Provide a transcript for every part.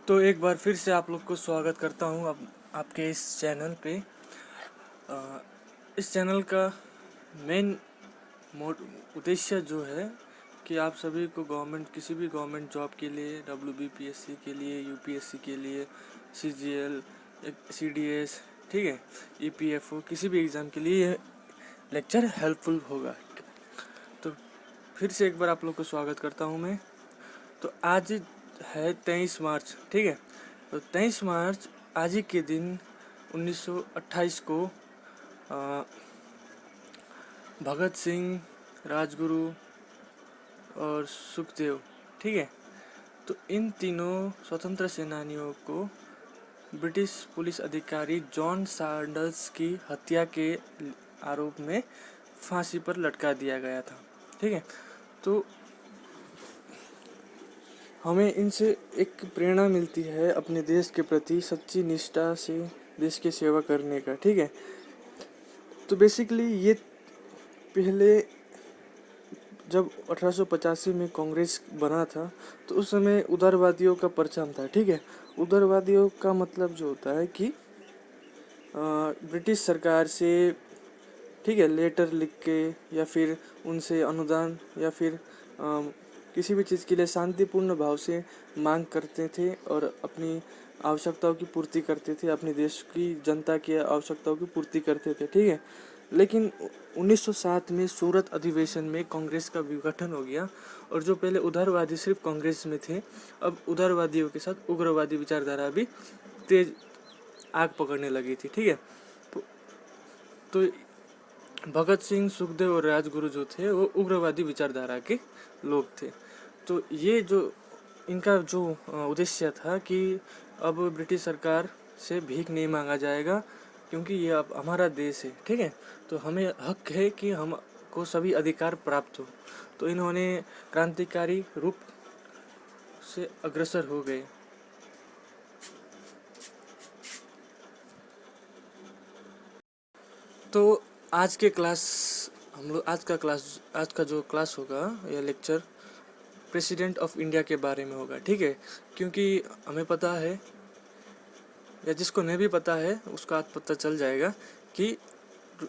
तो एक बार फिर से आप लोग को स्वागत करता हूँ अब आपके इस चैनल पे। इस चैनल का मेन मोट उद्देश्य जो है कि आप सभी को किसी भी गवर्नमेंट जॉब के लिए, WBPSC के लिए, UPSC के लिए, CGL, CDS, ठीक है, EPFO, किसी भी एग्ज़ाम के लिए यह लेक्चर हेल्पफुल होगा। तो फिर से एक बार आप लोग को स्वागत करता हूँ मैं। तो आज है 23 मार्च, ठीक है। तो 23 मार्च आज ही के दिन 1928 को भगत सिंह, राजगुरु और सुखदेव, ठीक है, तो इन तीनों स्वतंत्र सेनानियों को ब्रिटिश पुलिस अधिकारी जॉन सैंडर्स की हत्या के आरोप में फांसी पर लटका दिया गया था, ठीक है। तो हमें इनसे एक प्रेरणा मिलती है अपने देश के प्रति सच्ची निष्ठा से देश की सेवा करने का, ठीक है। तो बेसिकली ये पहले जब 1885 में कांग्रेस बना था तो उस समय उदारवादियों का परचम था, ठीक है। उदारवादियों का मतलब जो होता है कि ब्रिटिश सरकार से, ठीक है, लेटर लिख के या फिर उनसे अनुदान या फिर किसी भी चीज़ के लिए शांतिपूर्ण भाव से मांग करते थे और अपनी आवश्यकताओं की पूर्ति करते थे, अपने देश की जनता की आवश्यकताओं की पूर्ति करते थे, ठीक है। लेकिन 1907 में सूरत अधिवेशन में कांग्रेस का विघटन हो गया और जो पहले उदारवादी सिर्फ कांग्रेस में थे, अब उदारवादियों के साथ उग्रवादी विचारधारा भी तेज आग पकड़ने लगी थी, ठीक है। तो भगत सिंह, सुखदेव और राजगुरु जो थे वो उग्रवादी विचारधारा के लोग थे। तो ये जो इनका जो उद्देश्य था कि अब ब्रिटिश सरकार से भीख नहीं मांगा जाएगा क्योंकि ये अब हमारा देश है, ठीक है। तो हमें हक है कि हमको सभी अधिकार प्राप्त हो। तो इन्होंने क्रांतिकारी रूप से अग्रसर हो गए। तो आज के क्लास हम लोग आज का जो क्लास होगा या लेक्चर प्रेसिडेंट ऑफ इंडिया के बारे में होगा, ठीक है। क्योंकि हमें पता है या जिसको नहीं भी पता है उसका आज पता चल जाएगा कि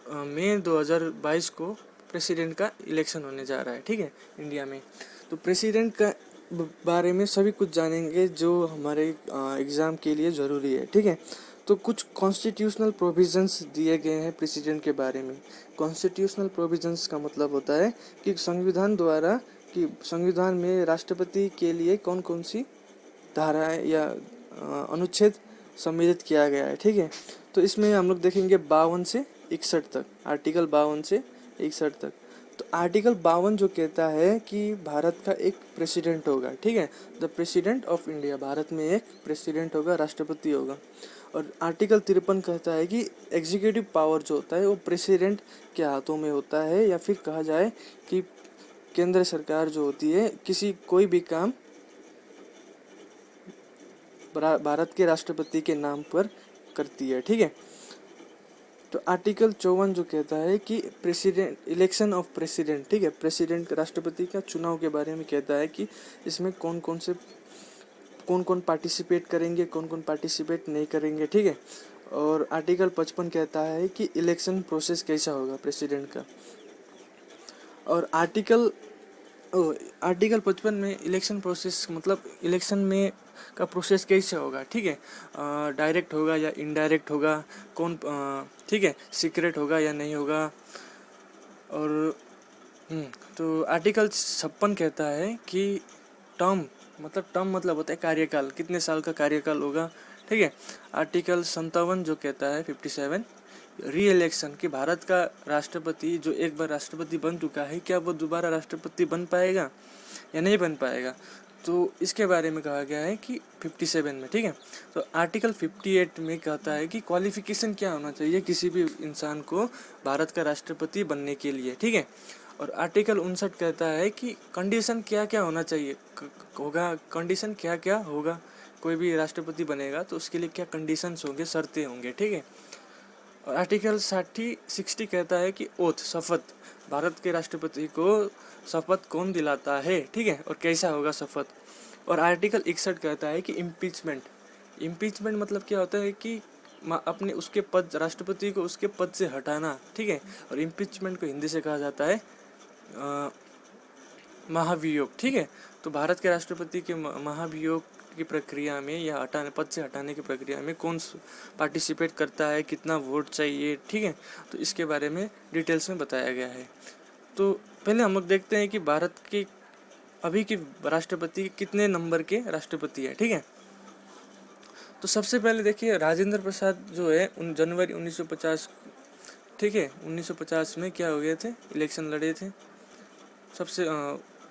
मई 2022 को प्रेसिडेंट का इलेक्शन होने जा रहा है, ठीक है, इंडिया में। तो प्रेसिडेंट का बारे में सभी कुछ जानेंगे जो हमारे एग्ज़ाम के लिए ज़रूरी है, ठीक है। तो कुछ कॉन्स्टिट्यूशनल प्रोविजंस दिए गए हैं प्रेसिडेंट के बारे में। कॉन्स्टिट्यूशनल प्रोविजंस का मतलब होता है कि संविधान में राष्ट्रपति के लिए कौन कौन सी धाराएं या अनुच्छेद सम्मिलित किया गया है, ठीक है। तो इसमें हम लोग देखेंगे 52 से 61 तक, आर्टिकल 52 से 61 तक। तो आर्टिकल 52 जो कहता है कि भारत का एक प्रेसिडेंट होगा, ठीक है, the president of India, Bharat में एक प्रेसिडेंट होगा, राष्ट्रपति होगा। और आर्टिकल 53 कहता है कि एग्जीक्यूटिव पावर जो होता है वो प्रेसिडेंट के हाथों में होता है, या फिर कहा जाए कि केंद्र सरकार जो होती है कोई भी काम भारत के राष्ट्रपति के नाम पर करती है, ठीक है। तो आर्टिकल 54 जो कहता है कि इलेक्शन ऑफ प्रेसिडेंट, ठीक है, प्रेसिडेंट राष्ट्रपति का चुनाव के बारे में कहता है कि इसमें कौन कौन पार्टिसिपेट करेंगे, कौन कौन पार्टिसिपेट नहीं करेंगे, ठीक है। और आर्टिकल 55 कहता है कि इलेक्शन प्रोसेस कैसा होगा प्रेसिडेंट का। और आर्टिकल 55 में इलेक्शन प्रोसेस मतलब इलेक्शन में का प्रोसेस कैसे होगा, ठीक है, डायरेक्ट होगा या इनडायरेक्ट होगा, ठीक है, सीक्रेट होगा या नहीं होगा। और तो आर्टिकल 56 कहता है कि टर्म मतलब होता है कार्यकाल, कितने साल का कार्यकाल होगा, ठीक है। आर्टिकल 57 जो कहता है 57 री इलेक्शन, कि भारत का राष्ट्रपति जो एक बार राष्ट्रपति बन चुका है क्या वो दोबारा राष्ट्रपति बन पाएगा या नहीं बन पाएगा, तो इसके बारे में कहा गया है कि 57 में, ठीक है। तो आर्टिकल 58 में कहता है कि क्वालिफिकेशन क्या होना चाहिए किसी भी इंसान को भारत का राष्ट्रपति बनने के लिए, ठीक है। और आर्टिकल 59 कहता है कि कंडीशन क्या क्या होना चाहिए होगा, कंडीशन क्या क्या होगा, कोई भी राष्ट्रपति बनेगा तो उसके लिए क्या कंडीशंस होंगे, शर्तें होंगे, ठीक है। और आर्टिकल 60 कहता है कि ओथ, शपथ, भारत के राष्ट्रपति को शपथ कौन दिलाता है, ठीक है, और कैसा होगा शपथ। और आर्टिकल 61 कहता है कि इम्पीचमेंट मतलब क्या होता है कि अपने उसके पद, राष्ट्रपति को उसके पद से हटाना, ठीक है। और इम्पीचमेंट को हिंदी से कहा जाता है महाभियोग, ठीक है। तो भारत के राष्ट्रपति के महाभियोग की प्रक्रिया में या हटाने, पद से हटाने की प्रक्रिया में कौन पार्टिसिपेट करता है, कितना वोट चाहिए, ठीक है। तो इसके बारे में डिटेल्स में बताया गया है। तो पहले हम लोग देखते हैं कि भारत के अभी के राष्ट्रपति कितने नंबर के राष्ट्रपति है, ठीक है। तो सबसे पहले देखिए राजेंद्र प्रसाद जो है उन जनवरी 1950, ठीक है, 1950 में क्या हो गए थे, इलेक्शन लड़े थे। सबसे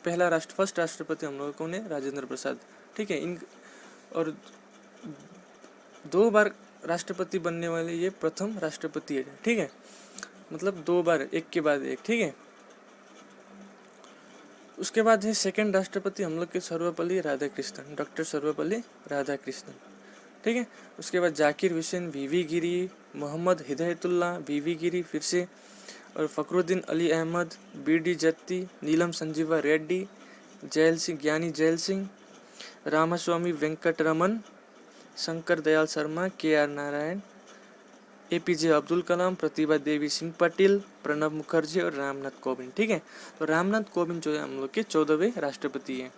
पहला फर्स्ट राष्ट्रपति हम लोग कौन है, राजेंद्र प्रसाद, ठीक है। इन और 2 बार राष्ट्रपति बनने वाले ये प्रथम राष्ट्रपति है, ठीक है। मतलब 2 बार, एक के बाद एक, ठीक है। उसके बाद है सेकंड राष्ट्रपति हम लोग के सर्वपल्ली राधाकृष्णन, डॉक्टर सर्वपल्ली राधाकृष्णन, ठीक है। उसके बाद जाकिर हुसैन, वीवी गिरी, मोहम्मद हिदायतुल्लाह, वीवी गिरी फिर से, और Fakhruddin Ali Ahmed, BD Jatti, Neelam Sanjiva Reddy, Zail Singh, Giani Zail Singh, Ramaswamy Venkataraman, Shankar Dayal Sharma, KR Narayan, APJ Abdul Kalam, Pratibha Devi Singh Patil, Pranab Mukherjee और रामनाथ कोविंद, ठीक है। तो रामनाथ कोविंद जो है हम लोग के 14वें राष्ट्रपति हैं।